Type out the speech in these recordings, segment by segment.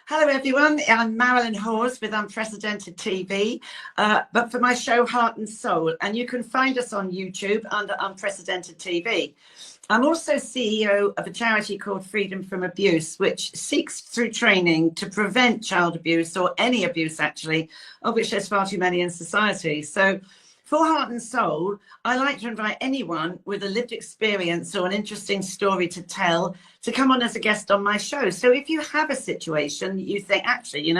Hello everyone, I'm Marilyn Hawes with Unprecedented TV, but for my show Heart and Soul, and you can find us on YouTube under Unprecedented TV. I'm also CEO of a charity called Freedom from Abuse, which seeks through training to prevent child abuse, or any abuse actually, of which there's far too many in society. So for Heart and Soul, I like to invite anyone with a lived experience or an interesting story to tell to come on as a guest on my show. So if you have a situation you think, actually,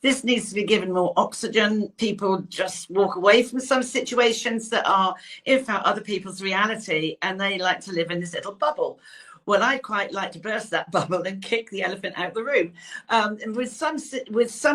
this needs to be given more oxygen, people just walk away from some situations that are, in fact, other people's reality, and they like to live in this little bubble. Well, I'd quite like to burst that bubble and kick the elephant out of the room. And with some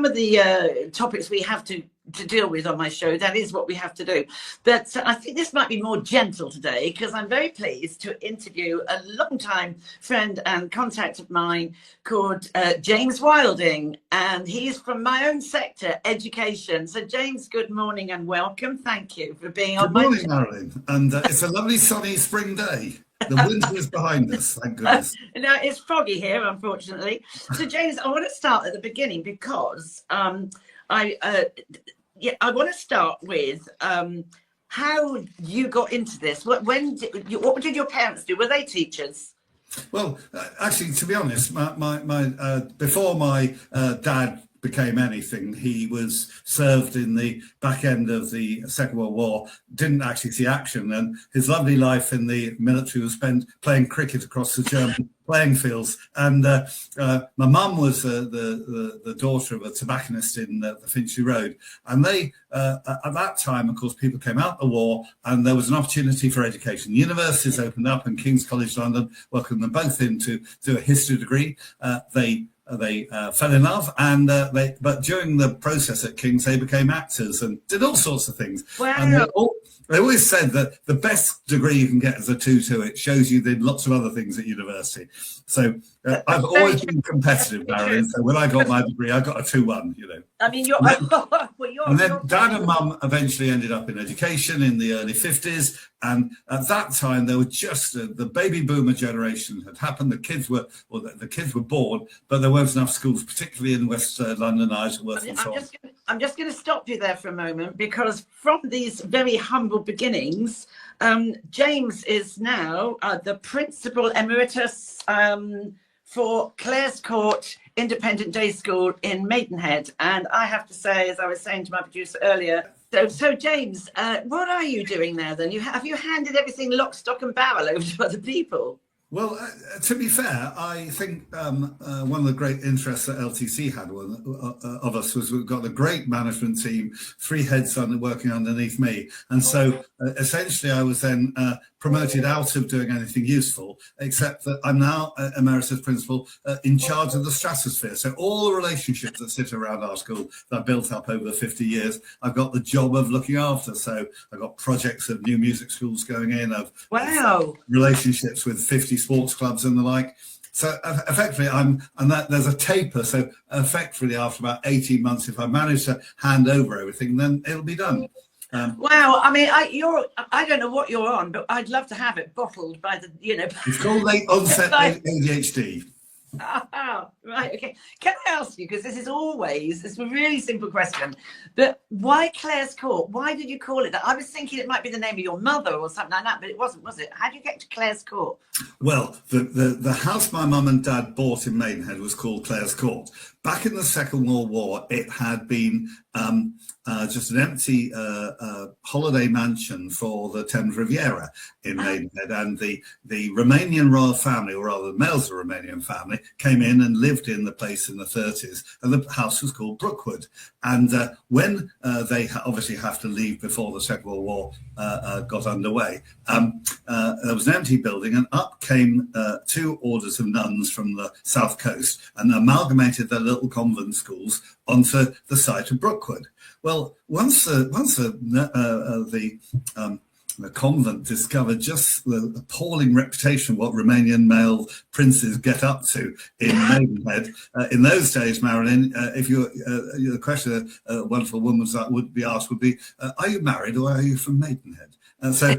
of the topics we have to deal with on my show, that is what we have to do. But I think this might be more gentle today, because I'm very pleased to interview a long-time friend and contact of mine called James Wilding, and he's from my own sector, education. So James, good morning and welcome. Thank you for being on my show. Good morning, Marilyn. And it's a lovely sunny spring day. The winter is behind us, thank goodness. No, it's foggy here, unfortunately. So James, I want to start at the beginning, because I want to start with how you got into this. What did your parents do? Were they teachers? Well, actually, to be honest, before my dad became anything, he was served in the back end of the Second World War, didn't actually see action, and his lovely life in the military was spent playing cricket across the German playing fields. And my mum was the daughter of a tobacconist in the Finchley Road, and they at that time, of course, people came out of the war and there was an opportunity for education. Universities opened up, and King's College London welcomed them both in to do a history degree. They fell in love, and but during the process at King's, they became actors and did all sorts of things. Wow. And they always said that the best degree you can get is a 2-2. It shows you did lots of other things at university. So I've always been competitive, Marilyn. So when I got my degree, I got a 2-1. I mean, and then Dad and Mum eventually ended up in education in the early 50s. And at that time, there were just the baby boomer generation had happened. The kids were born, but there weren't enough schools, particularly in West London, Isleworth, and so on. I'm just going to stop you there for a moment, because from these very humble beginnings, James is now the Principal Emeritus for Clare's Court Independent Day School in Maidenhead. And I have to say, as I was saying to my producer earlier, so James, what are you doing there then? Have you handed everything lock, stock and barrel over to other people? Well, to be fair, I think one of the great interests that LTC had of us was we've got a great management team, 3 heads working underneath me. And so essentially I was then promoted out of doing anything useful, except that I'm now Emeritus Principal in charge of the stratosphere. So all the relationships that sit around our school that I've built up over 50 years, I've got the job of looking after. So I've got projects of new music schools going in, of relationships with 50 sports clubs and the like. So effectively, there's a taper. So effectively, after about 18 months, if I manage to hand over everything, then it'll be done. Wow, I mean, I don't know what you're on, but I'd love to have it bottled by the, It's called late onset ADHD. Oh, right, okay. Can I ask you, because it's a really simple question, but why Clare's Court? Why did you call it that? I was thinking it might be the name of your mother or something like that, but it wasn't, was it? How did you get to Clare's Court? Well, the house my mum and dad bought in Maidenhead was called Clare's Court. Back in the Second World War, it had been just an empty holiday mansion for the Thames Riviera in Maidenhead, and the Romanian royal family, or rather the males of the Romanian family, came in and lived in the place in the 30s, and the house was called Brookwood. And when they obviously have to leave before the Second World War got underway, there was an empty building, and up came 2 orders of nuns from the south coast and amalgamated their little convent schools onto the site of Brookwood. Well, once the convent discovered just the appalling reputation of what Romanian male princes get up to in Maidenhead. In those days, Marilyn, if the question a wonderful woman would be asked would be, are you married or are you from Maidenhead? So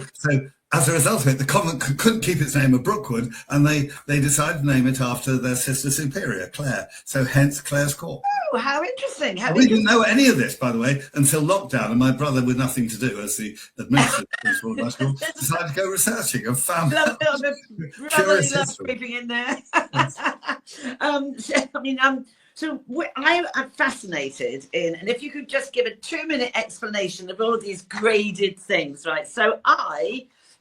as a result of it, the convent couldn't keep its name of Brookwood, and they decided to name it after their sister superior, Clare. So hence Clare's Court. Oh, how interesting. We didn't know any of this, by the way, until lockdown, and my brother, with nothing to do as the administrative principal of my school, decided to go researching and found Love the brotherly love creeping in there. I am fascinated in, and if you could just give a 2-minute explanation of all of these graded things, right? So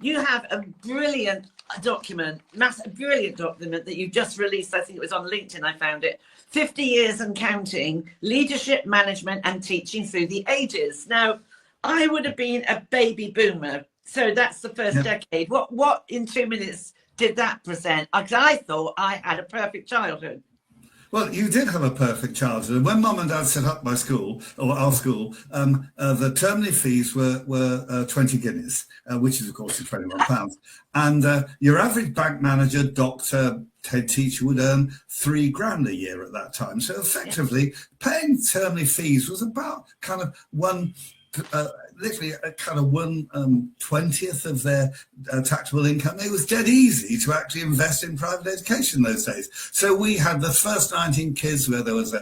you have a brilliant document that you just released. I think it was on LinkedIn. I found it. 50 years and counting, leadership, management, and teaching through the ages. Now, I would have been a baby boomer, so that's the first decade. What in 2 minutes did that present? Because I thought I had a perfect childhood. Well, you did have a perfect childhood. And when Mum and Dad set up my school, or our school, the termly fees were 20 guineas, which is, of course, £21. And your average bank manager, doctor, head teacher would earn £3,000 a year at that time. So effectively, paying termly fees was about kind of literally a kind of 1/20th of their taxable income. It was dead easy to actually invest in private education those days. So we had the first 19 kids where there was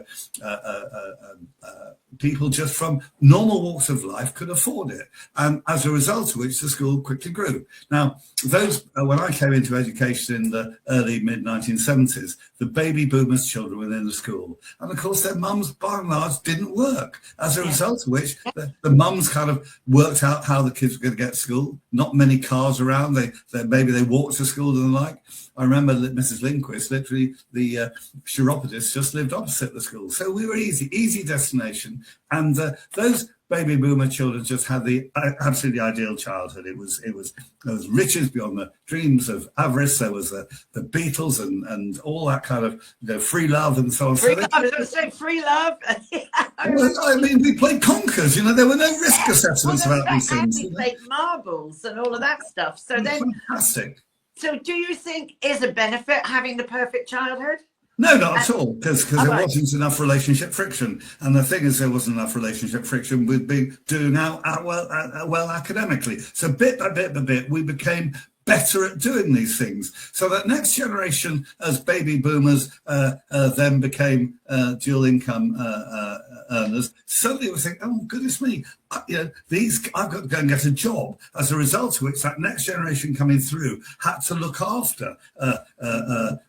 people just from normal walks of life could afford it, and as a result of which the school quickly grew. Now, when I came into education in the early mid-1970s, the baby boomers' children were in the school, and of course their mums by and large didn't work, as a result of which the mums kind of worked out how the kids were going to get to school. Not many cars around, maybe they walked to school and the like. I remember that Mrs. Lindquist, literally the chiropodist, just lived opposite the school. So we were easy destination. And those baby boomer children just had the absolutely ideal childhood. There was riches beyond the dreams of avarice. There was the Beatles and all that kind of free love and so on. Free love, I was going to say free love. I mean, we played conkers. There were no risk assessments about these things. We played marbles and all of that stuff. So fantastic. So do you think is a benefit having the perfect childhood? No, not at all, because there wasn't enough relationship friction. And the thing is, there wasn't enough relationship friction with doing well academically. So bit by bit, we became better at doing these things. So that next generation, as baby boomers then became dual income earners, suddenly we think, oh, goodness me, I've got to go and get a job. As a result of which, that next generation coming through had to look after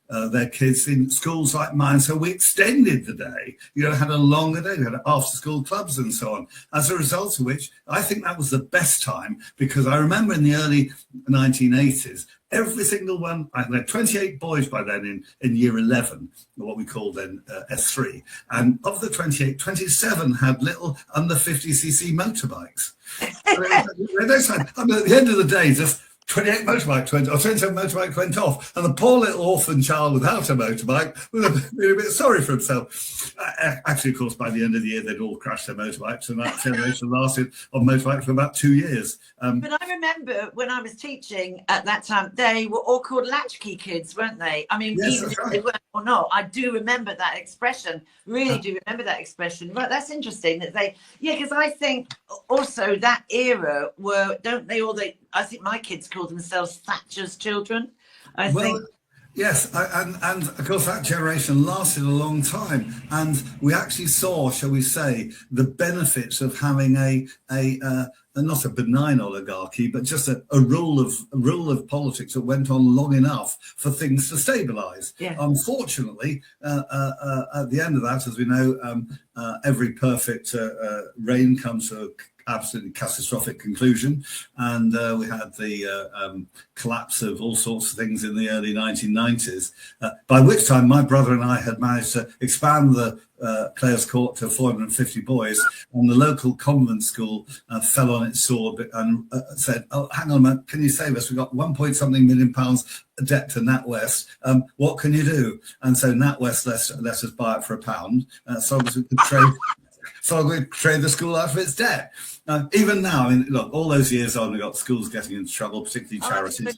their kids in schools like mine. So we extended the day, had a longer day, we had after school clubs and so on. As a result of which, I think that was the best time, because I remember in the early 1980s, every single one, I had 28 boys by then in year 11, what we call then S3. And of the 28, 27 had little under 50cc motorbikes. At the end of the day, just 28 motorbikes went, or 27 motorbikes went off, and the poor little orphan child without a motorbike was a bit sorry for himself. Actually, of course, by the end of the year, they'd all crashed their motorbikes, and that generation lasted on motorbikes for about 2 years. But I remember when I was teaching at that time, they were all called latchkey kids, weren't they? I mean, yes, even if they weren't or not, I do remember that expression. Really do remember that expression. Right, that's interesting that because I think also that era I think my kids call themselves Thatcher's children. I think. Yes, and of course that generation lasted a long time, and we actually saw, shall we say, the benefits of having a not a benign oligarchy, but just a rule of politics that went on long enough for things to stabilise. Yeah. Unfortunately, at the end of that, as we know, every perfect reign comes to absolutely catastrophic conclusion, and we had the collapse of all sorts of things in the early 1990s, by which time my brother and I had managed to expand the Clare's Court to 450 boys, and the local convent school fell on its sword and said, oh, hang on a minute, can you save us? We've got £1.something million debt to NatWest. What can you do? And so NatWest let us buy it for £1, so we could trade. So we trade the school out of its debt. Even now, look, all those years on, we've got schools getting into trouble, particularly charities,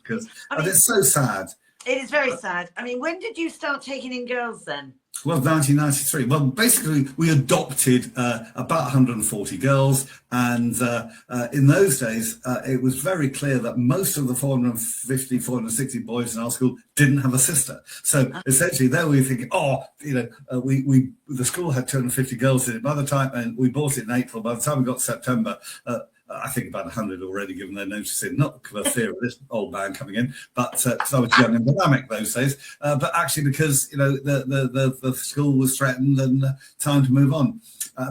and it's so sad. It is very sad. I mean, when did you start taking in girls then? Well, 1993. Well, basically, we adopted about 140 girls. And in those days, it was very clear that most of the 450, 460 boys in our school didn't have a sister. So essentially, there we were thinking, the school had 250 girls in it. By the time, and we bought it in April, by the time we got September, I think about 100 already given their notice in, not for fear of this old man coming in, but because I was young and dynamic those days, but actually because, the school was threatened and time to move on.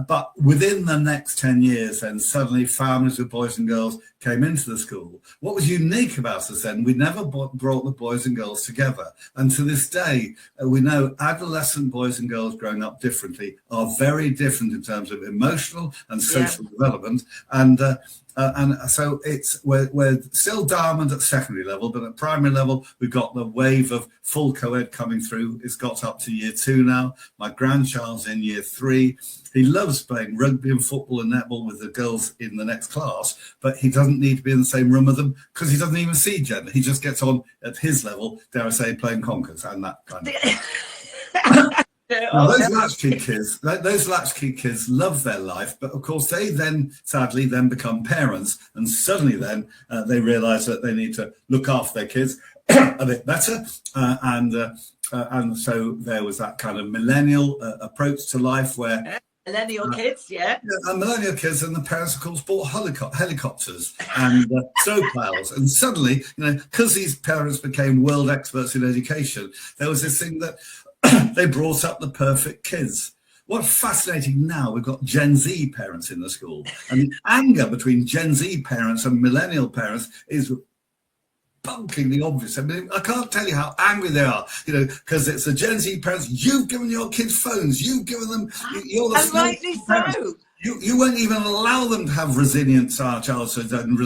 But within the next 10 years, then suddenly families with boys and girls came into the school. What was unique about us then, we never brought the boys and girls together. And to this day, we know adolescent boys and girls growing up differently are very different in terms of emotional and social development. And so we're still diamond at secondary level, but at primary level, we've got the wave of full co-ed coming through. It's got up to year 2 now. My grandchild's in year 3. He loves playing rugby and football and netball with the girls in the next class, but he doesn't need to be in the same room with them because he doesn't even see gender. He just gets on at his level, dare I say, playing conkers and that kind of Now, those latchkey kids love their life, but of course they then sadly become parents, and suddenly then they realise that they need to look after their kids a bit better, and so there was that kind of millennial approach to life where. Millennial kids, millennial kids, and the parents, of course, bought helicopters and snowplows. And suddenly, because these parents became world experts in education, there was this thing that they brought up the perfect kids. What's fascinating now, we've got Gen Z parents in the school, and the anger between Gen Z parents and millennial parents is bunkingly obvious. I mean, I can't tell you how angry they are, because it's the Gen Z parents. You've given your kids phones. You've given them. You're the rightly so. You won't even allow them to have resilient childhood and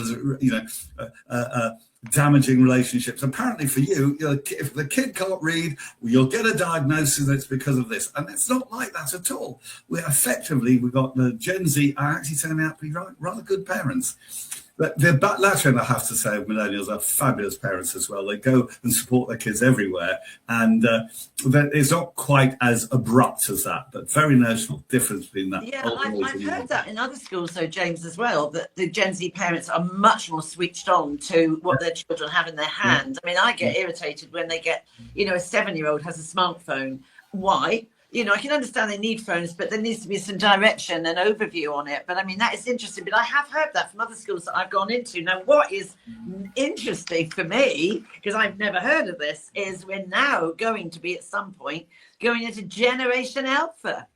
damaging relationships. Apparently, for you, if the kid can't read, you'll get a diagnosis that it's because of this, and it's not like that at all. We've got the Gen Z are actually turning out to be rather good parents. But the latter end, I have to say, millennials are fabulous parents as well. They go and support their kids everywhere. And it's not quite as abrupt as that, but very notional difference between that. Yeah, I've heard that in other schools, though, James, as well, that the Gen Z parents are much more switched on to what their children have in their hand. I mean, I get irritated when they get, a 7-year-old has a smartphone. Why? I can understand they need phones, but there needs to be some direction and overview on it. But I mean, that is interesting. But I have heard that from other schools that I've gone into. Now, what is interesting for me, because I've never heard of this, is we're now going to be at some point going into Generation Alpha.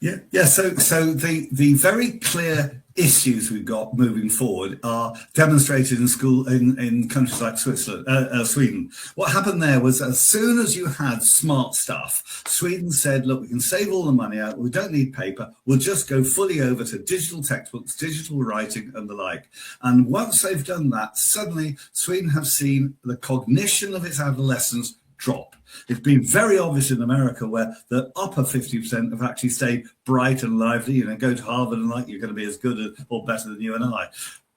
Yeah. So the very clear issues we've got moving forward are demonstrated in countries like Sweden. What happened there was, as soon as you had smart stuff, Sweden said, look, we can save all the money out. We don't need paper. We'll just go fully over to digital textbooks, digital writing and the like. And once they've done that, suddenly Sweden have seen the cognition of its adolescents drop. It's been very obvious in America, where the upper 50% have actually stayed bright and lively. Go to Harvard and you're going to be as good or better than you and I.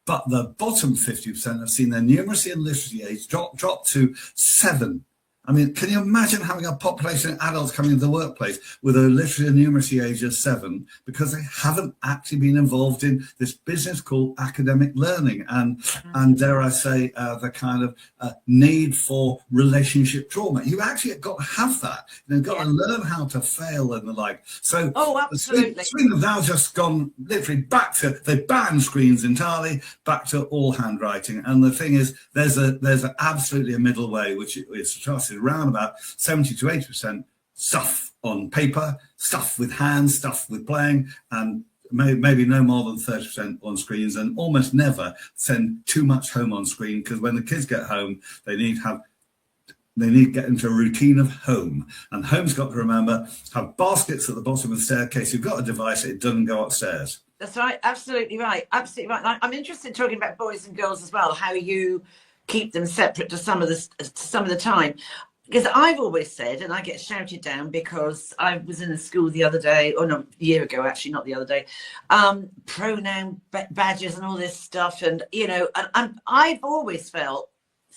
But the bottom 50% have seen their numeracy and literacy age drop to 7. I mean, can you imagine having a population of adults coming into the workplace with a literacy and numeracy age of 7 because they haven't actually been involved in this business called academic learning and dare I say, the kind of need for relationship trauma. You actually got to have that. You've got to learn how to fail and the like. So absolutely. Sweden have now just gone literally back to, they banned screens entirely, back to all handwriting. And the thing is, there's absolutely a middle way, which is trusted around about 70 to 80% stuff on paper, stuff with hands, stuff with playing, and maybe no more than 30% on screens, and almost never send too much home on screen, because when the kids get home, they need to get into a routine of home. And home's got to remember, have baskets at the bottom of the staircase. You've got a device, it doesn't go upstairs. That's right. Absolutely right. Absolutely right. I'm interested in talking about boys and girls as well, how you keep them separate to some of the time. Because I've always said, and I get shouted down because I was in a school the other day, or no, a year ago, actually, not the other day, pronoun badges and all this stuff. And, and I've always felt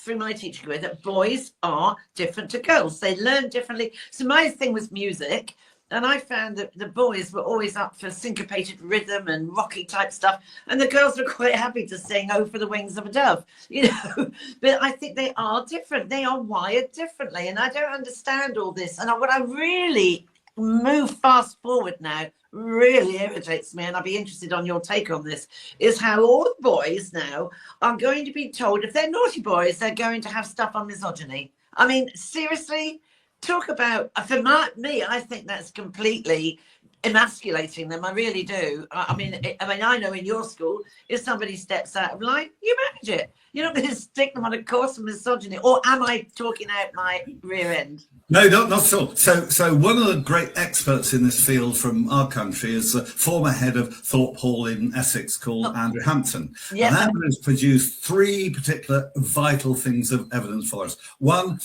through my teaching career that boys are different to girls. They learn differently. So my thing was music. And I found that the boys were always up for syncopated rhythm and rocky type stuff. And the girls were quite happy to sing "Oh, for the Wings of a Dove," you know. But I think they are different. They are wired differently. And I don't understand all this. And what I really move fast forward now really irritates me, and I'd be interested on your take on this, is how all the boys now are going to be told if they're naughty boys, they're going to have stuff on misogyny. I mean, seriously, talk about, for me, I think that's completely emasculating them. I really do. I mean, I know in your school, if somebody steps out of line, you manage it. You're not going to stick them on a course of misogyny. Or am I talking out my rear end? No, not at all. So one of the great experts in this field from our country is the former head of Thorpe Hall in Essex called Andrew Hampton. Yeah. And Andrew has produced 3 particular vital things of evidence for us. One,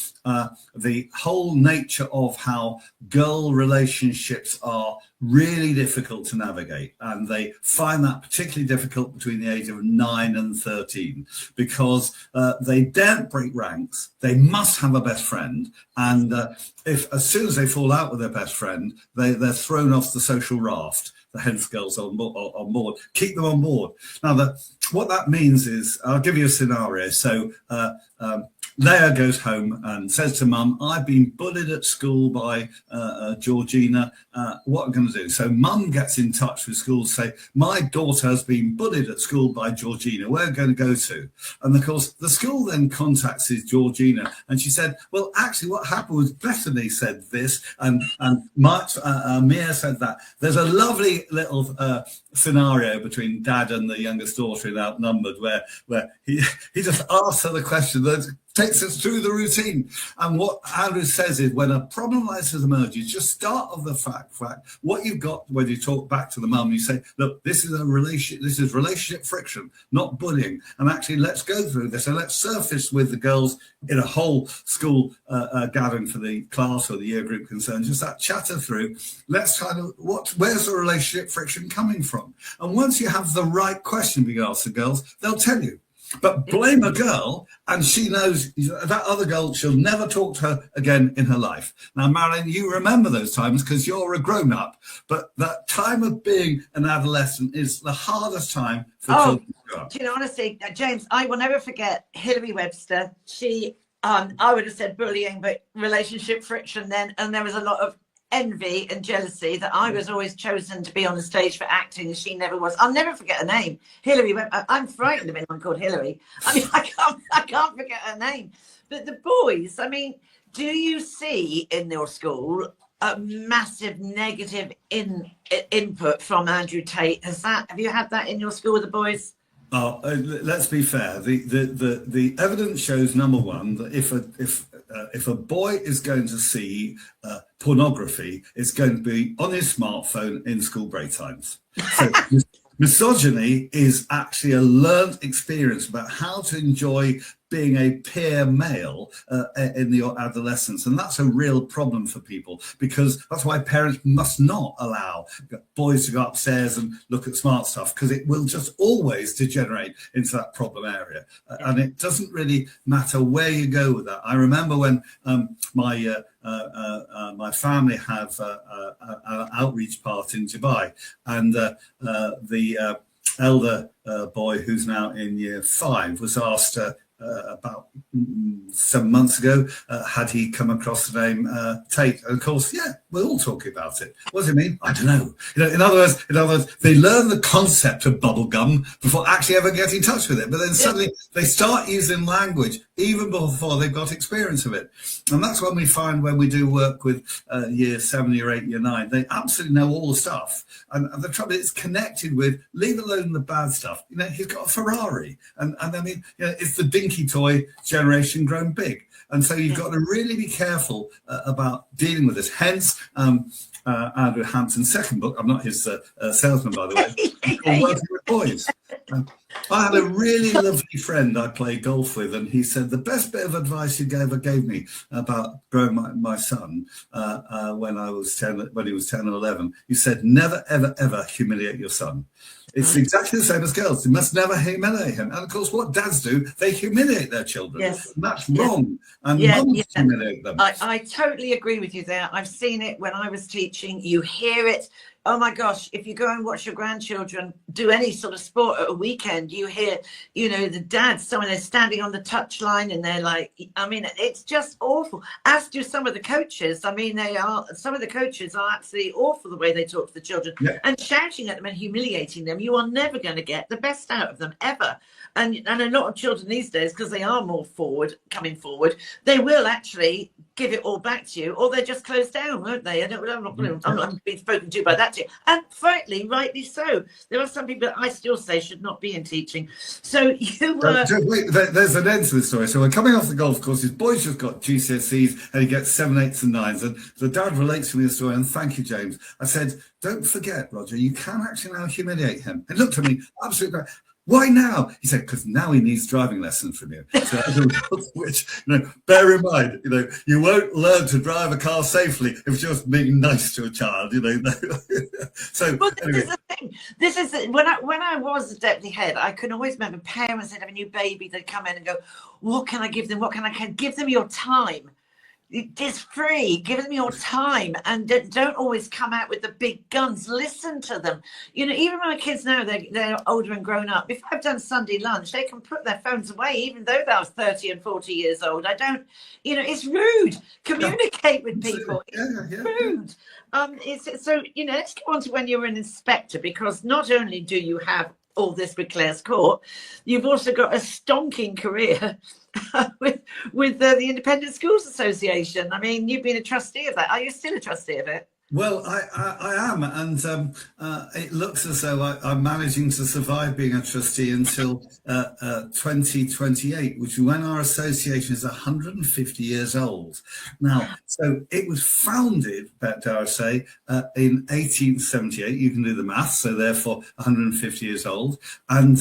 the whole nature of how girl relationships are really difficult to navigate, and they find that particularly difficult between the age of 9 and 13 because they daren't break ranks. They must have a best friend, and if as soon as they fall out with their best friend, they're thrown off the social raft. The head girls on board, keep them on board. Now, what that means is, I'll give you a scenario. So Leah goes home and says to Mum, "I've been bullied at school by Georgina. What am I going to do?" So Mum gets in touch with school to say, "My daughter has been bullied at school by Georgina. Where are we going to go to?" And of course, the school then contacts Georgina, and she said, "Well, actually, what happened was Bethany said this, and Mia said that." There's a lovely little scenario between Dad and the youngest daughter in Outnumbered, where he just asks her the question that takes us through the routine. And what Andrew says is, when a problem like this emerges, just start off the fact what you've got when you talk back to the mum. You say, "Look, this is relationship friction, not bullying. And actually, let's go through this and let's surface with the girls in a whole school gathering for the class or the year group concerned. Just that chatter through. Let's kind of where's the relationship friction coming from?" And once you have the right question being asked the girls, they'll tell you. But blame a girl, and she knows that other girl, she'll never talk to her again in her life. Now, Marilyn, you remember those times because you're a grown-up, but that time of being an adolescent is the hardest time for children to grow up. Do you know, honestly, James, I will never forget Hilary Webster. She, I would have said bullying, but relationship friction then, and there was a lot of envy and jealousy that I was always chosen to be on the stage for acting and she never was. I'll never forget her name. Hilary. I'm frightened of anyone called Hilary. I mean, I can't forget her name. But the boys, I mean, do you see in your school a massive negative input from Andrew Tate? Have you had that in your school with the boys? Let's be fair. The evidence shows, number one, that if a boy is going to see pornography, it's going to be on his smartphone in school break times. So misogyny is actually a learned experience about how to enjoy being a peer male in your adolescence. And that's a real problem for people, because that's why parents must not allow boys to go upstairs and look at smart stuff, because it will just always degenerate into that problem area. And it doesn't really matter where you go with that. I remember when my family have an outreach party in Dubai, and the elder boy, who's now in year 5, was asked about 7 months ago, had he come across the name Tate? And of course, yeah, we're all talking about it. What does it mean? I don't know. You know, in other words, they learn the concept of bubble gum before actually ever getting in touch with it. But then suddenly they start using language even before they've got experience of it. And that's when we find, when we do work with year 7, year 8, year 9, they absolutely know all the stuff. And the trouble is, it's connected with, leave alone the bad stuff. You know, he's got a Ferrari. And I mean, you know, it's the dinky toy generation grown big. And so you've got to really be careful about dealing with this. Hence, Andrew Hampton's second book, I'm not his salesman, by the way, called Working with Boys. I had a really lovely friend I played golf with, and he said the best bit of advice he ever gave me about growing my son when he was 10 or 11. He said, "Never, ever, ever humiliate your son." It's exactly the same as girls. You must never humiliate him. And of course, what dads do, they humiliate their children. Yes. And that's wrong. And Yeah, mums humiliate them. I totally agree with you there. I've seen it when I was teaching. You hear it. Oh my gosh, if you go and watch your grandchildren do any sort of sport at a weekend, you hear, you know, the dads, someone they're standing on the touchline and they're like, I mean, it's just awful. As do some of the coaches. I mean, some of the coaches are absolutely awful the way they talk to the children and shouting at them and humiliating them. You are never going to get the best out of them ever. And a lot of children these days, because they are more coming forward, they will actually give it all back to you, or they just close down, won't they? I'm not being spoken to by that too. And frankly, rightly so. There are some people that I still say should not be in teaching. So you were... Wait, there's an end to the story. So we're coming off the golf course. His boy's just got GCSEs and he gets 7, 8s and 9s. And the dad relates to me the story, and thank you, James. I said, don't forget, Roger, you can actually now humiliate him. And looked at me, absolutely. Why now? He said, because now he needs driving lessons from you. So, which, you know, bear in mind, you know, you won't learn to drive a car safely if you're just being nice to a child, you know. So, well, anyway. This is the thing. This is when I was a deputy head, I can always remember parents that have a new baby, they'd come in and go, what can I give them? What can I give them? Your time. It's free. Give them your time, and don't always come out with the big guns. Listen to them. You know, even my kids now, they're older and grown up. If I've done Sunday lunch, they can put their phones away, even though they are 30 and 40 years old. I don't, you know, it's rude. Communicate with people. It's rude. So, you know, let's go on to when you're an inspector, because not only do you have all this with Clare's Court, you've also got a stonking career with the Independent Schools Association. I mean, you've been a trustee of that. Are you still a trustee of it? Well, I am, and it looks as though I'm managing to survive being a trustee until 2028, which is when our association is 150 years old. Now, so it was founded, dare I say, in 1878. You can do the math, so therefore 150 years old. And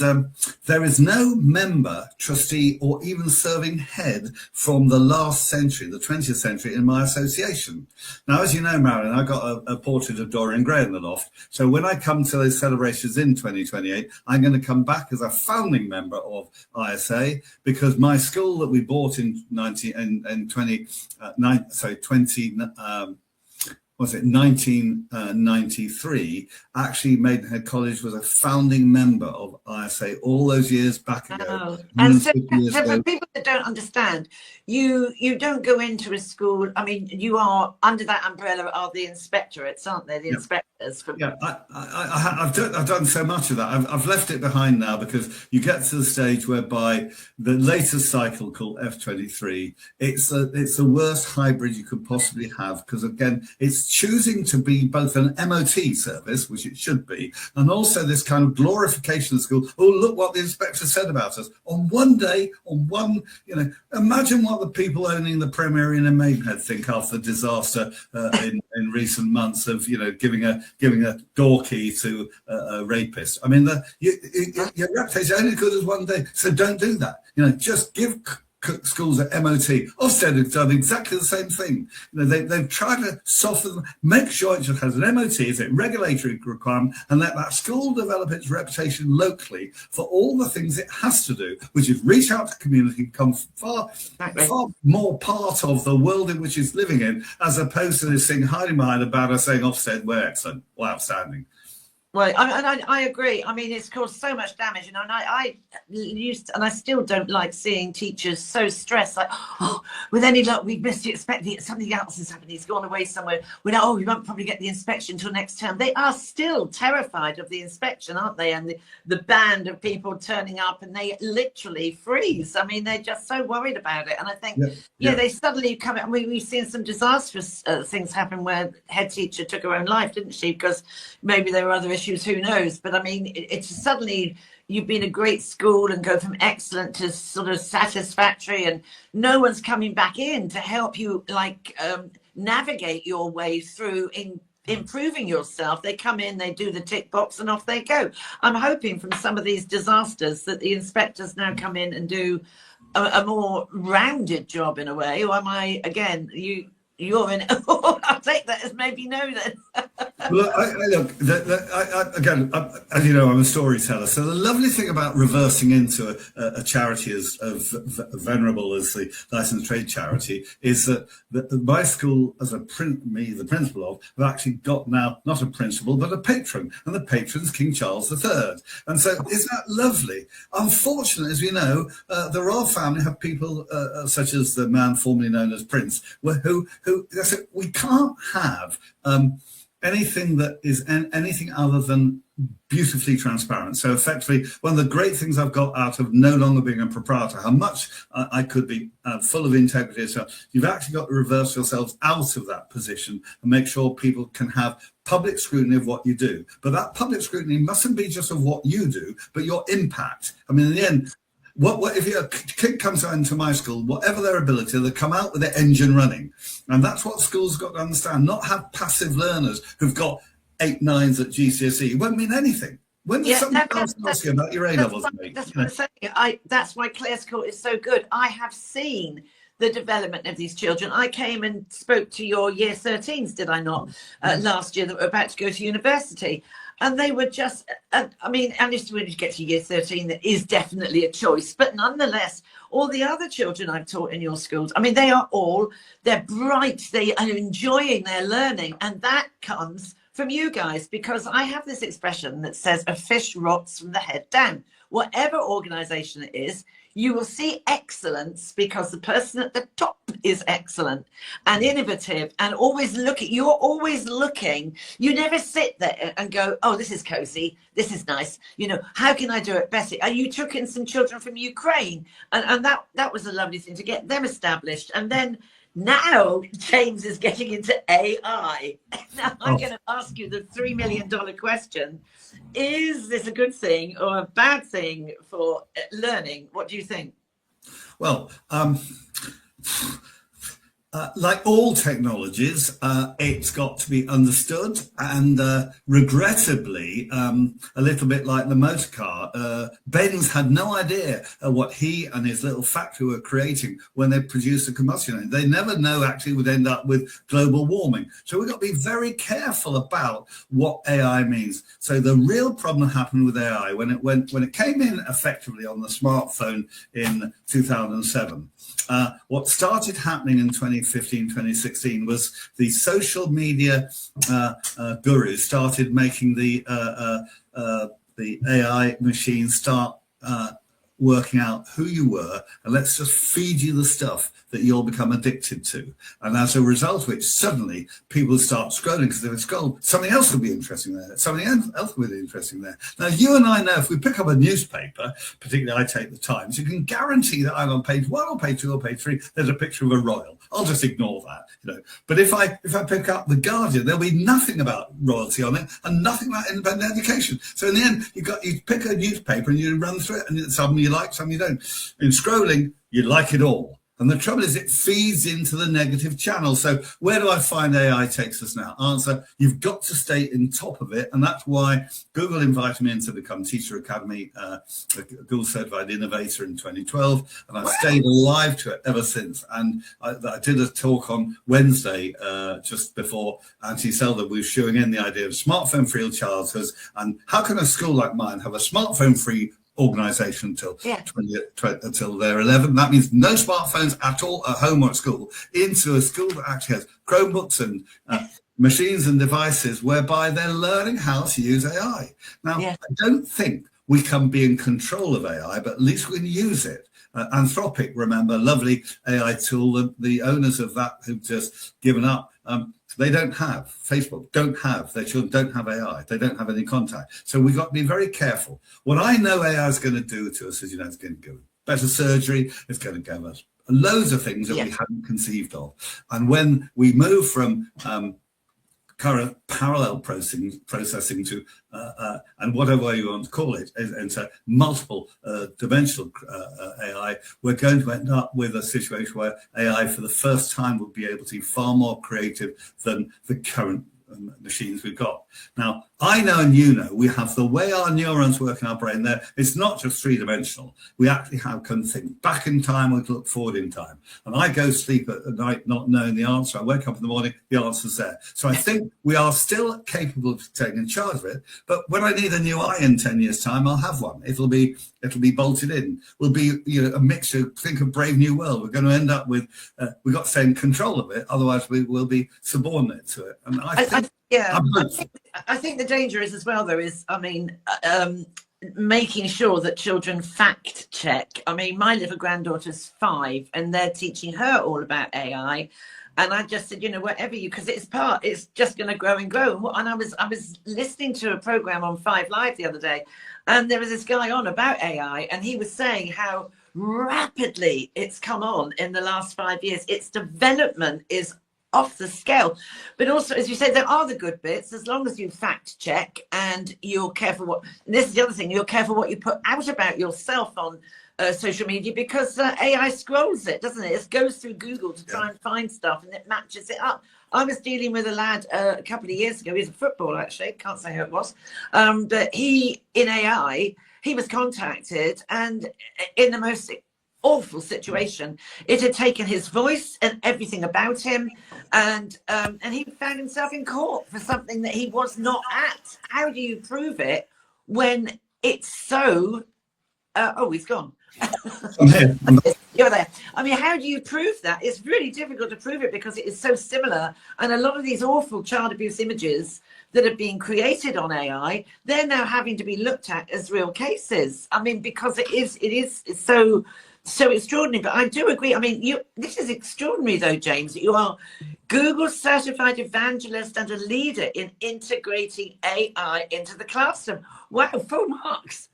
there is no member, trustee, or even serving head from the last century, the 20th century, in my association. Now, as you know, Marilyn, I got a portrait of Dorian Gray in the loft. So when I come to those celebrations in 2028, I'm going to come back as a founding member of ISA, because my school that we bought in 1993, actually Maidenhead College was a founding member of ISA all those years back ago. Oh. And so for people that don't understand, you don't go into a school. I mean, you are under that umbrella are the inspectorates, aren't they? The inspectors. I've done so much of that. I've left it behind now, because you get to the stage whereby the latest cycle called F23, it's the worst hybrid you could possibly have, because again, it's choosing to be both an MOT service, which it should be, and also this kind of glorification of school. Oh, look what the inspector said about us on one day, on one, you know, imagine what the people owning the Premier Inn in Maidenhead think after the disaster in recent months of, you know, giving a door key to a rapist. I mean, your reputation is only as good as one day, so don't do that. You know, just give schools at MOT. Ofsted have done exactly the same thing. You know, they've tried to soften them, make sure it just has an MOT as a regulatory requirement, and let that school develop its reputation locally for all the things it has to do, which is reach out to the community, become far more part of the world in which it's living in, as opposed to this thing hiding behind a banner saying Ofsted, we're excellent, well, outstanding. Well, I agree. I mean, it's caused so much damage, you know, and I used to, and I still don't like seeing teachers so stressed, like, oh, with any luck, we missed the expecting something else has happened. He's gone away somewhere. We know, oh, you won't probably get the inspection until next term. They are still terrified of the inspection, aren't they? And the band of people turning up, and they literally freeze. I mean, they're just so worried about it. And I think, they suddenly come out. We've seen some disastrous things happen where head teacher took her own life, didn't she? Because maybe there were other issues. Who knows? But I mean, it's suddenly you've been a great school and go from excellent to sort of satisfactory, and no one's coming back in to help you, like, navigate your way through in improving yourself. They come in, they do the tick box, and off they go. I'm hoping from some of these disasters that the inspectors now come in and do a more rounded job in a way. Or am I, again, you're in I'll take that as maybe no then. Well, look, again, as you know, I'm a storyteller. So the lovely thing about reversing into a charity as venerable as the licensed trade charity is that my school, as the principal of, have actually got now not a principal but a patron, and the patron's King Charles III. And so, isn't that lovely? Unfortunately, as we know, the royal family have people such as the man formerly known as Prince, who we can't have anything that is anything other than beautifully transparent. So effectively, one of the great things I've got out of no longer being a proprietor, how much I could be full of integrity. So you've actually got to reverse yourselves out of that position and make sure people can have public scrutiny of what you do. But that public scrutiny mustn't be just of what you do, but your impact. I mean, in the end, what if a kid comes into my school, whatever their ability, they come out with their engine running. And that's what schools got to understand, not have passive learners who've got 8 9s at GCSE. It won't mean anything. When does somebody ask you about your A-levels, mate? That's what I'm saying. That's why Clare's Court is so good. I have seen the development of these children. I came and spoke to your year 13s, did I not, last year, that were about to go to university. And they were just, I mean, and when you get to year 13, there is definitely a choice. But nonetheless, all the other children I've taught in your schools, I mean, they're bright, they are enjoying their learning. And that comes from you guys, because I have this expression that says a fish rots from the head down. Whatever organization it is, you will see excellence because the person at the top is excellent and innovative and always looking. You're always looking. You never sit there and go, oh, this is cozy. This is nice. You know, how can I do it better? And you took in some children from Ukraine, and that was a lovely thing to get them established. And then now James is getting into AI. Now I'm going to ask you the $3 million question. Is this a good thing or a bad thing for learning? What do you think? Well, like all technologies, it's got to be understood, and regrettably, a little bit like the motor car, Benz had no idea what he and his little factory were creating when they produced a combustion engine. They never know actually would end up with global warming. So we've got to be very careful about what AI means. So the real problem happened with AI when it came in effectively on the smartphone in 2007. What started happening in 2015, 2016 was the social media gurus started making the AI machine start working out who you were, and let's just feed you the stuff that you'll become addicted to. And as a result of which, suddenly people start scrolling, because if they scroll, something else will be interesting there. Something else will be interesting there. Now, you and I know if we pick up a newspaper, particularly I take the Times, you can guarantee that either on page 1 or page 2 or page 3, there's a picture of a royal. I'll just ignore that, you know. But if I pick up the Guardian, there'll be nothing about royalty on it and nothing about independent education. So in the end, you pick a newspaper and you run through it, and some you like, some you don't. In scrolling, you like it all. And the trouble is it feeds into the negative channel. So where do I find AI takes us now? Answer, you've got to stay in top of it. And that's why Google invited me in to become Teacher Academy, Google Certified Innovator in 2012. And I've stayed alive to it ever since. And I did a talk on Wednesday, just before Auntie Selda was showing in the idea of smartphone-free childhoods. And how can a school like mine have a smartphone-free organisation until they're 11. That means no smartphones at all at home or at school, into a school that actually has Chromebooks and machines and devices whereby they're learning how to use AI. Now, I don't think we can be in control of AI, but at least we can use it. Anthropic, remember, lovely AI tool, the owners of that who've just given up, they don't have, Facebook their children don't have AI. They don't have any contact. So we've got to be very careful. What I know AI is going to do to us is, you know, it's going to give better surgery. It's going to give us loads of things that we hadn't conceived of. And when we move from current parallel processing to, and whatever you want to call it, into multiple dimensional AI, we're going to end up with a situation where AI for the first time will be able to be far more creative than the current machines we've got. Now, I know and you know, we have the way our neurons work in our brain there. It's not just three-dimensional. We actually can think back in time or look forward in time. And I go sleep at night not knowing the answer. I wake up in the morning, the answer's there. So I think we are still capable of taking charge of it. But when I need a new eye in 10 years' time, I'll have one. It'll be bolted in. We'll be a mixture. Think of Brave New World. We're going to end up with we've got to stay in control of it. Otherwise, we will be subordinate to it. And I think the danger is as well, though, is making sure that children fact check. I mean, my little granddaughter's 5, and they're teaching her all about AI. And I just said, whatever because it's just going to grow and grow. And I was listening to a program on 5 Live the other day, and there was this guy on about AI, and he was saying how rapidly it's come on in the last 5 years. Its development is off the scale. But also, as you say, there are the good bits, as long as you fact check and you're careful this is the other thing, you're careful what you put out about yourself on social media, because AI scrolls it, doesn't it? It goes through Google to try and find stuff, and it matches it up. I was dealing with a lad a couple of years ago. He's a footballer, actually. Can't say who it was. But in AI, he was contacted, and in the most awful situation, it had taken his voice and everything about him, and he found himself in court for something that he was not at. How do you prove it when it's so... he's gone. I'm here. You're there. I mean, how do you prove that? It's really difficult to prove it because it is so similar. And a lot of these awful child abuse images that are being created on AI, they're now having to be looked at as real cases. I mean, because it's so extraordinary. But I do agree. I mean, this is extraordinary, though, James, that you are Google certified evangelist and a leader in integrating AI into the classroom. Wow, full marks.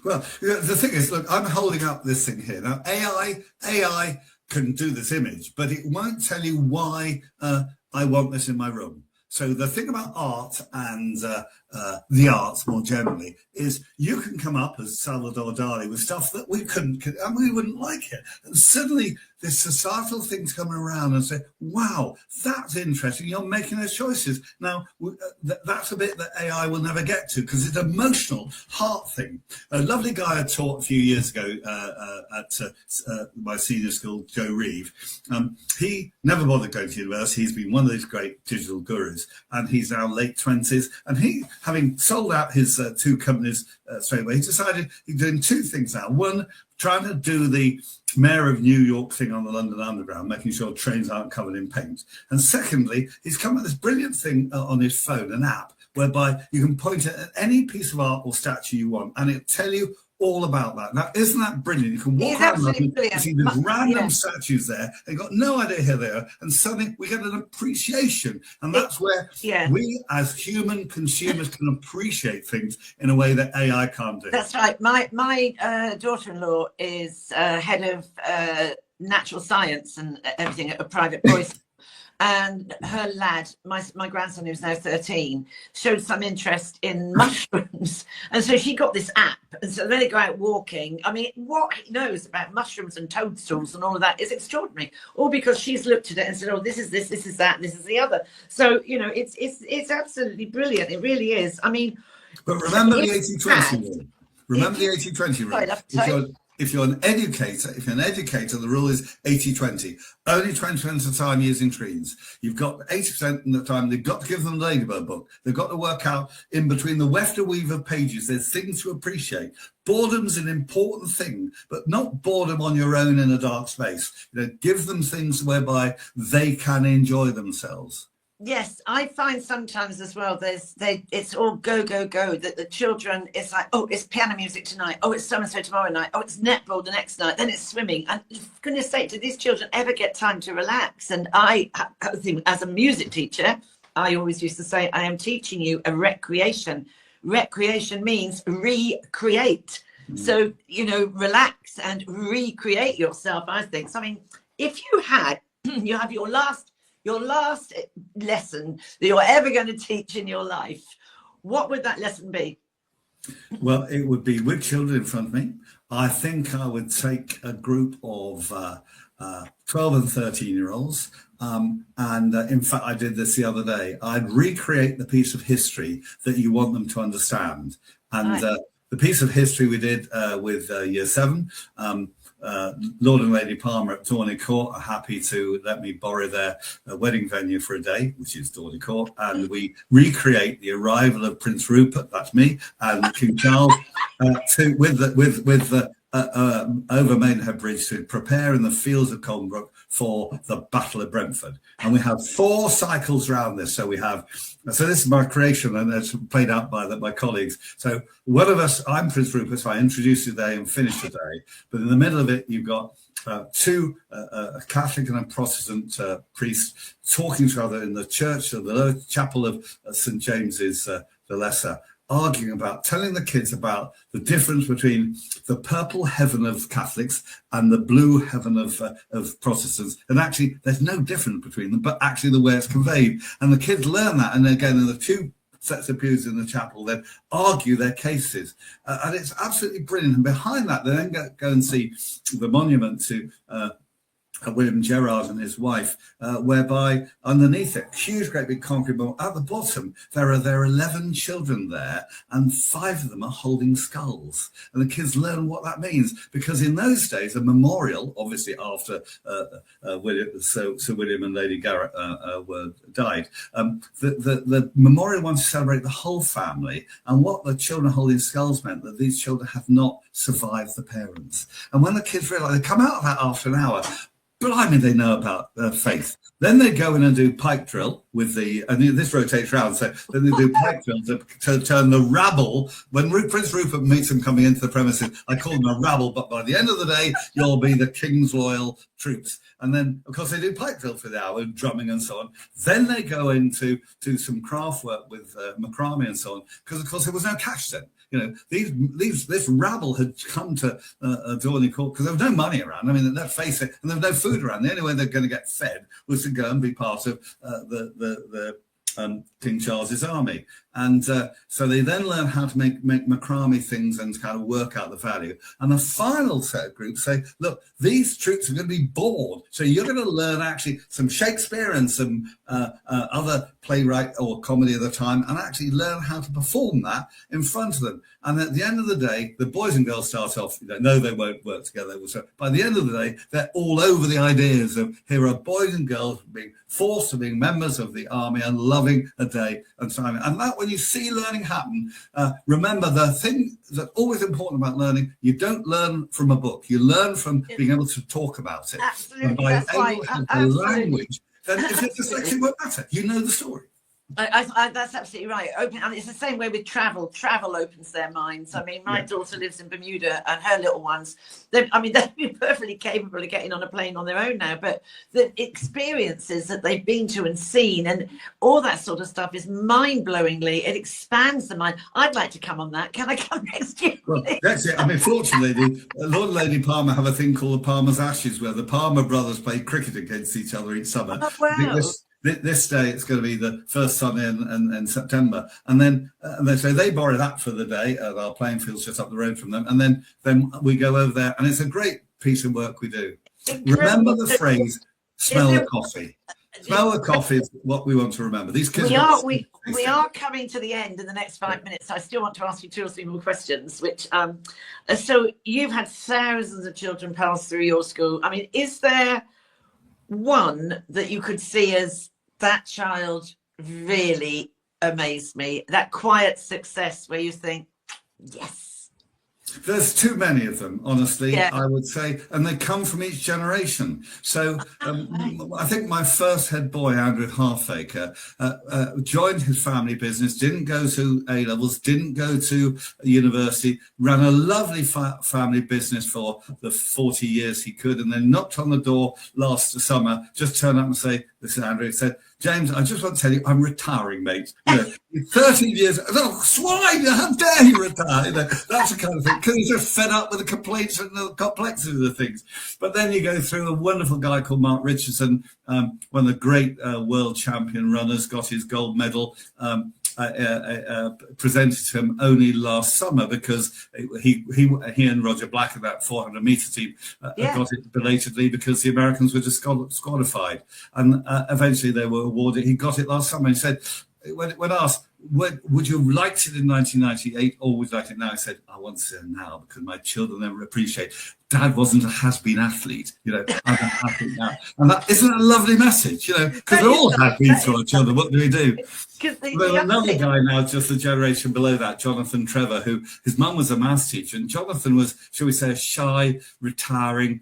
Well, the thing is, look, I'm holding up this thing here. Now, AI can do this image, but it won't tell you why I want this in my room. So the thing about art and the arts more generally is you can come up as Salvador Dali with stuff that we couldn't, and we wouldn't like it. And suddenly this societal thing's coming around and say, wow, that's interesting. You're making those choices. Now, that's a bit that AI will never get to because it's an emotional heart thing. A lovely guy I taught a few years ago at my senior school, Joe Reeve, he never bothered going to university. He's been one of these great digital gurus, and he's now late 20s. And he, having sold out his 2 companies straight away, he decided he's doing 2 things now. One, trying to do the Mayor of New York thing on the London Underground, making sure trains aren't covered in paint. And secondly, he's come up with this brilliant thing on his phone, an app, whereby you can point it at any piece of art or statue you want, and it'll tell you all about that. Now, isn't that brilliant? You can walk around London and see these random statues there. They've got no idea who they are, and suddenly we get an appreciation. And that's where we as human consumers can appreciate things in a way that AI can't do. That's right. My daughter-in-law is head of natural science and everything at a private boys' and her lad, my grandson, who's now 13, showed some interest in mushrooms, and so she got this app, and so then they go out walking. I mean, what he knows about mushrooms and toadstools and all of that is extraordinary, all because she's looked at it and said, oh, this is this is that, this is the other. So it's absolutely brilliant. It really is. I mean, but remember the 80-20 rule. Remember the 80-20 rule. If you're an educator, the rule is 80-20. Only 20% of the time using screens. You've got 80% of the time, they've got to give them the Ladybird book. They've got to work out in between the weft and weave of pages, there's things to appreciate. Boredom's an important thing, but not boredom on your own in a dark space. Give them things whereby they can enjoy themselves. Yes, I find sometimes as well, it's all go, that the children, it's like, oh, it's piano music tonight. Oh, it's so-and-so tomorrow night. Oh, it's netball the next night. Then it's swimming. And for goodness sake, do these children ever get time to relax? And I think as a music teacher, I always used to say, I am teaching you a recreation. Recreation means recreate. So, relax and recreate yourself, I think. So, I mean, if you have your last lesson that you're ever going to teach in your life, what would that lesson be? Well, it would be with children in front of me. I think I would take a group of 12 and 13-year-olds. In fact, I did this the other day. I'd recreate the piece of history that you want them to understand. And the piece of history we did with Year 7, Lord and Lady Palmer at Dorney Court are happy to let me borrow their wedding venue for a day, which is Dorney Court, and we recreate the arrival of Prince Rupert, that's me, and King Charles with the over Maidenhead Bridge to prepare in the fields of Colnbrook for the Battle of Brentford. And we have 4 cycles around this. So this is my creation, and it's played out by my colleagues. So one of us, I'm Prince Rupert, so I introduce the day and finish the day. But in the middle of it, you've got 2 a Catholic and a Protestant priests talking to each other in the church, the lower chapel of St. James's the Lesser, arguing about, telling the kids about the difference between the purple heaven of Catholics and the blue heaven of Protestants. And actually, there's no difference between them, but actually the way it's conveyed. And the kids learn that. And again, in the 2 sets of pews in the chapel, then argue their cases. And it's absolutely brilliant. And behind that, they then go and see the monument to William Gerard and his wife, whereby underneath it, huge, great big concrete ball. At the bottom, there are 11 children there, and 5 of them are holding skulls. And the kids learn what that means, because in those days, a memorial, obviously after Sir William and Lady Garrett died, the memorial wanted to celebrate the whole family, and what the children holding skulls meant that these children have not survived the parents. And when the kids realise, they come out of that after an hour, blimey, they know about faith. Then they go in and do pike drill with and this rotates round. So then they do pike drill to turn the rabble. When Prince Rupert meets them coming into the premises, I call them a rabble, but by the end of the day, you'll be the King's loyal troops. And then, of course, they do pike drill for the hour, drumming and so on. Then they go into some craft work with macrame and so on, because, of course, there was no cash then. You know, this rabble had come to Dorney Court because there was no money around. I mean, let's face it, and there was no food around. The only way they're going to get fed was to go and be part of the King Charles's army. And so they then learn how to make macrame things and kind of work out the value. And the final set of groups say, look, these troops are going to be bored. So you're going to learn actually some Shakespeare and some other playwright or comedy of the time, and actually learn how to perform that in front of them. And at the end of the day, the boys and girls start off, no, they won't work together. So by the end of the day, they're all over the ideas of here are boys and girls being forced to being members of the army and loving a day and time. And that, when you see learning happen, remember the thing that's always important about learning, you don't learn from a book. You learn from being able to talk about it. Absolutely, and by that's right. the language, then if it's dyslexic, won't matter. You know the story. That's absolutely right. And it's the same way with travel. Travel opens their minds. I mean, my daughter lives in Bermuda, and her little ones, they'd be perfectly capable of getting on a plane on their own now. But the experiences that they've been to and seen and all that sort of stuff is mind-blowingly, it expands the mind. I'd like to come on that. Can I come next year? Well, that's it. I mean, fortunately, Lord and Lady Palmer have a thing called the Palmer's Ashes, where the Palmer brothers play cricket against each other each summer. Oh, wow. This day it's going to be the first Sunday in September, and then so they borrow that for the day at our playing fields just up the road from them, and then we go over there, and it's a great piece of work we do. Remember the phrase "smell the coffee." Smell the coffee is what we want to remember. These kids. We are coming to the end in the next 5 minutes. I still want to ask you 2 or 3 more questions. Which so you've had thousands of children pass through your school. I mean, is there one that you could see as that child really amazed me, that quiet success where you think, yes? There's too many of them, honestly, I would say, and they come from each generation. So I think my first head boy, Andrew Halfacre, joined his family business, didn't go to A-levels, didn't go to university, ran a lovely family business for the 40 years he could, and then knocked on the door last summer, just turned up and say, this is Andrew, said, James, I just want to tell you, I'm retiring, mate. 13 years, oh, swine, how dare you retire? That's the kind of thing, because he's just fed up with the complaints and the complexity of the things. But then you go through a wonderful guy called Mark Richardson, one of the great world champion runners, got his gold medal presented to him only last summer, because he and Roger Black, that 400-meter team, got it belatedly because the Americans were disqualified, and eventually they were awarded. He got it last summer. He said, when asked, would you have liked it in 1998 or would you like it now? I said, I want to now because my children never appreciate. Dad wasn't a has-been athlete, I'm an athlete now. And that isn't a lovely message, because we're all has-been to our children. What do we do? There's another guy now, just a generation below that, Jonathan Trevor, who his mum was a maths teacher, and Jonathan was, shall we say, a shy, retiring,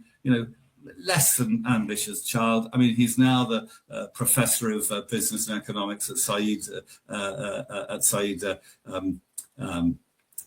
less than ambitious child. I mean, he's now the professor of business and economics at Said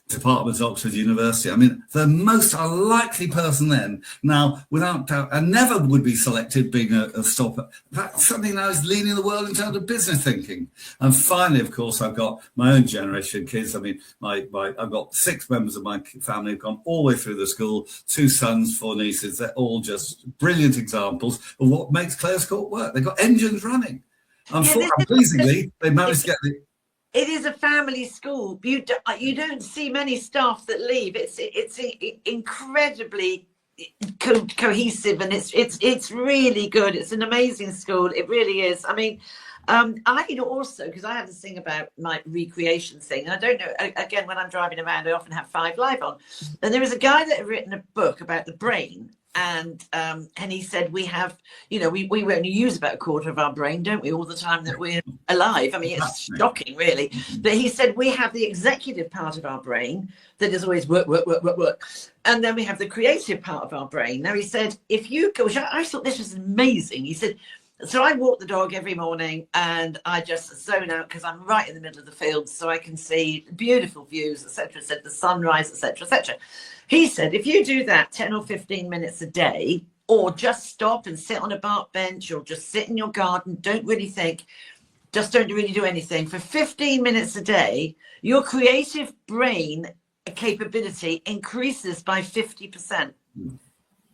Department of Oxford University. I mean, the most unlikely person then, now, without doubt, and never would be selected being a stopper. That suddenly now is leading the world in terms of business thinking. And finally, of course, I've got my own generation of kids. I mean, I've got 6 members of my family who've gone all the way through the school, 2 sons, 4 nieces. They're all just brilliant exampons of what makes Clares Court work. They've got engines running. Unfortunately, they managed to get the... It is a family school. You don't see many staff that leave. It's incredibly cohesive, and it's really good. It's an amazing school. It really is. I mean, I also, because I have this thing about my recreation thing, and I don't know, again, when I'm driving around, I often have 5 Live on, and there is a guy that had written a book about the brain. And he said we have, we only use about a quarter of our brain, don't we, all the time that we're alive? I mean, it's shocking, really. But he said we have the executive part of our brain that is always work, work, work, work, work. And then we have the creative part of our brain. Now, he said, if you go, which I thought this was amazing. He said, so I walk the dog every morning and I just zone out because I'm right in the middle of the field, so I can see beautiful views, etc., the sunrise, etc., etc. He said, if you do that 10 or 15 minutes a day, or just stop and sit on a park bench, or just sit in your garden, don't really think, just don't really do anything, for 15 minutes a day, your creative brain capability increases by 50%.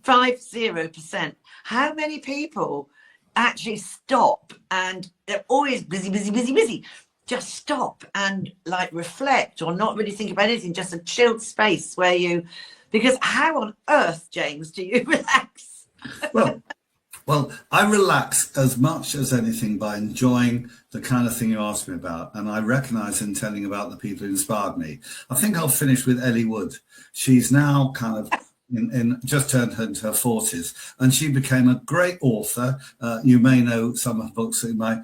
50%. How many people actually stop, and they're always busy, just stop and reflect, or not really think about anything, just a chilled space where you, because how on earth, James, do you relax? Well, I relax as much as anything by enjoying the kind of thing you asked me about. And I recognise in telling about the people who inspired me. I think I'll finish with Ellie Wood. She's now kind of just turned into her 40s, and she became a great author. You may know some of her books, my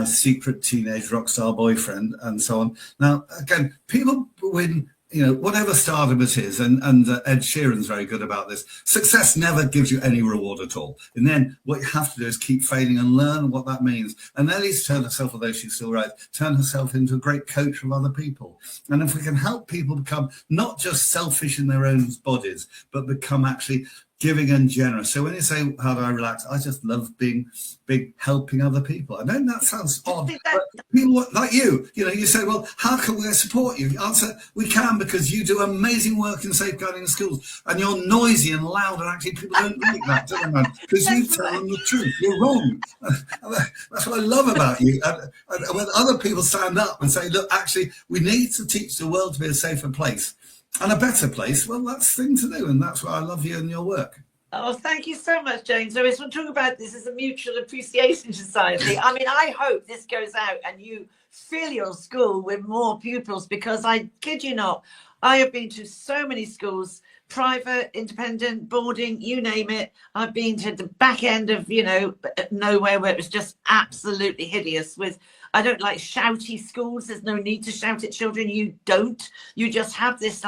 Secret Teenage Rockstar Boyfriend, and so on. Now, again, people win, whatever stardom it is, and Ed Sheeran's very good about this. Success never gives you any reward at all. And then what you have to do is keep failing and learn what that means. And Ellie's turned herself, although she's still right, turned herself into a great coach of other people. And if we can help people become not just selfish in their own bodies, but become actually giving and generous. So when you say, how do I relax? I just love being big, helping other people. I know that sounds odd, but people like you say, well, how can we support you? The answer, we can, because you do amazing work in safeguarding schools, and you're noisy and loud, and actually people don't like that, do they, man? Because you tell them the truth. You're wrong. That's what I love about you. And when other people stand up and say, look, actually, we need to teach the world to be a safer place and a better place, well, that's the thing to do, and that's why I love you and your work. Oh, thank you so much, James. So we're talking about this as a mutual appreciation society. I mean, I hope this goes out and you fill your school with more pupils, because I kid you not, I have been to so many schools, private, independent, boarding, you name it. I've been to the back end of, nowhere, where it was just absolutely hideous with, I don't like shouty schools. There's no need to shout at children. You don't. You just have this,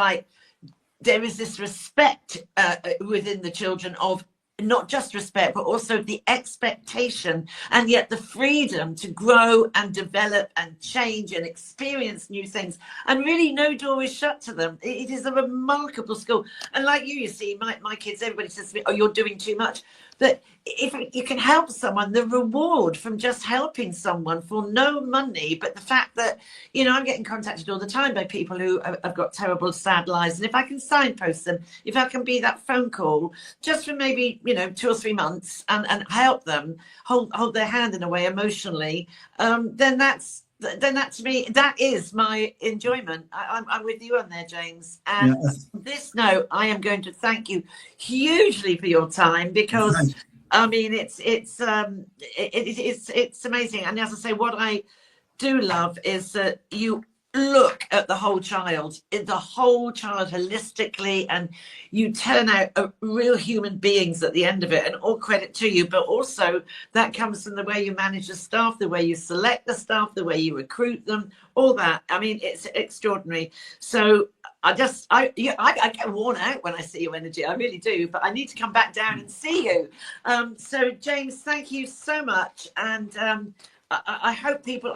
there is this respect within the children, of not just respect, but also the expectation, and yet the freedom to grow and develop and change and experience new things. And really, no door is shut to them. It is a remarkable school. And like you see, my kids, everybody says to me, oh, you're doing too much. That if you can help someone, the reward from just helping someone for no money, but the fact that, I'm getting contacted all the time by people who have got terrible, sad lives. And if I can signpost them, if I can be that phone call just for maybe, 2 or 3 months and help them hold their hand in a way emotionally, then that's then that to me, that is my enjoyment. I'm with you on there, James. And Yeah. on this note, I am going to thank you hugely for your time, because I mean, it's amazing. And as I say, what I do love is that you look at the whole child holistically, and you turn out real human beings at the end of it, and all credit to you. But also that comes from the way you manage the staff, the way you select the staff, the way you recruit them, all that. I mean, it's extraordinary. So I get worn out when I see your energy. I really do, but I need to come back down and see you. So James, thank you so much. And I hope people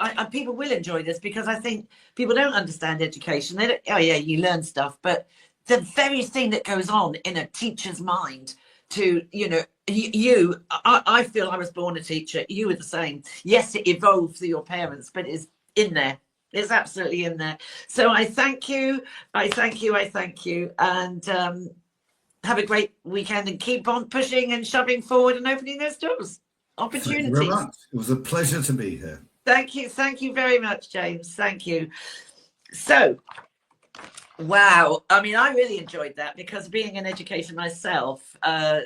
will enjoy this, because I think people don't understand education. They don't, oh yeah, you learn stuff, but the very thing that goes on in a teacher's mind to, I feel I was born a teacher. You were the same. Yes, it evolved through your parents, but it's in there. It's absolutely in there. So I thank you. I thank you. And have a great weekend, and keep on pushing and shoving forward and opening those doors. Opportunities. Thank you very much. It was a pleasure to be here. Thank you very much, James. Thank you. So, wow, I mean, I really enjoyed that, because being in education myself, I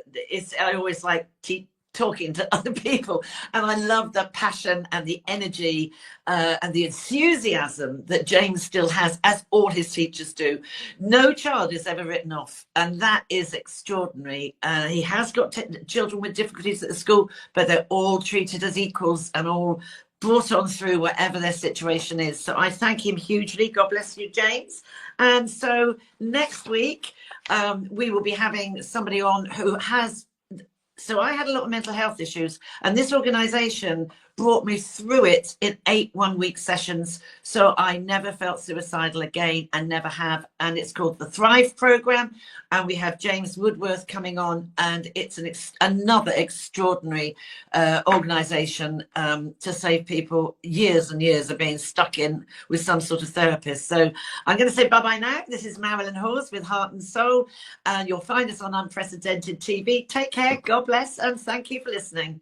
always like talking to other people, and I love the passion and the energy and the enthusiasm that James still has, as all his teachers do. No child is ever written off, and that is extraordinary. He has got children with difficulties at the school, but they're all treated as equals and all brought on through whatever their situation is. So I thank him hugely. God bless you, James. And so next week we will be having somebody on who has. So I had a lot of mental health issues, and this organization brought me through it in 8 one-week sessions. So I never felt suicidal again, and never have. And it's called the Thrive Program. And we have James Woodworth coming on, and it's another extraordinary organization to save people years and years of being stuck in with some sort of therapist. So I'm going to say bye-bye now. This is Marilyn Hawes with Heart and Soul, and you'll find us on Unprecedented TV. Take care, God bless, and thank you for listening.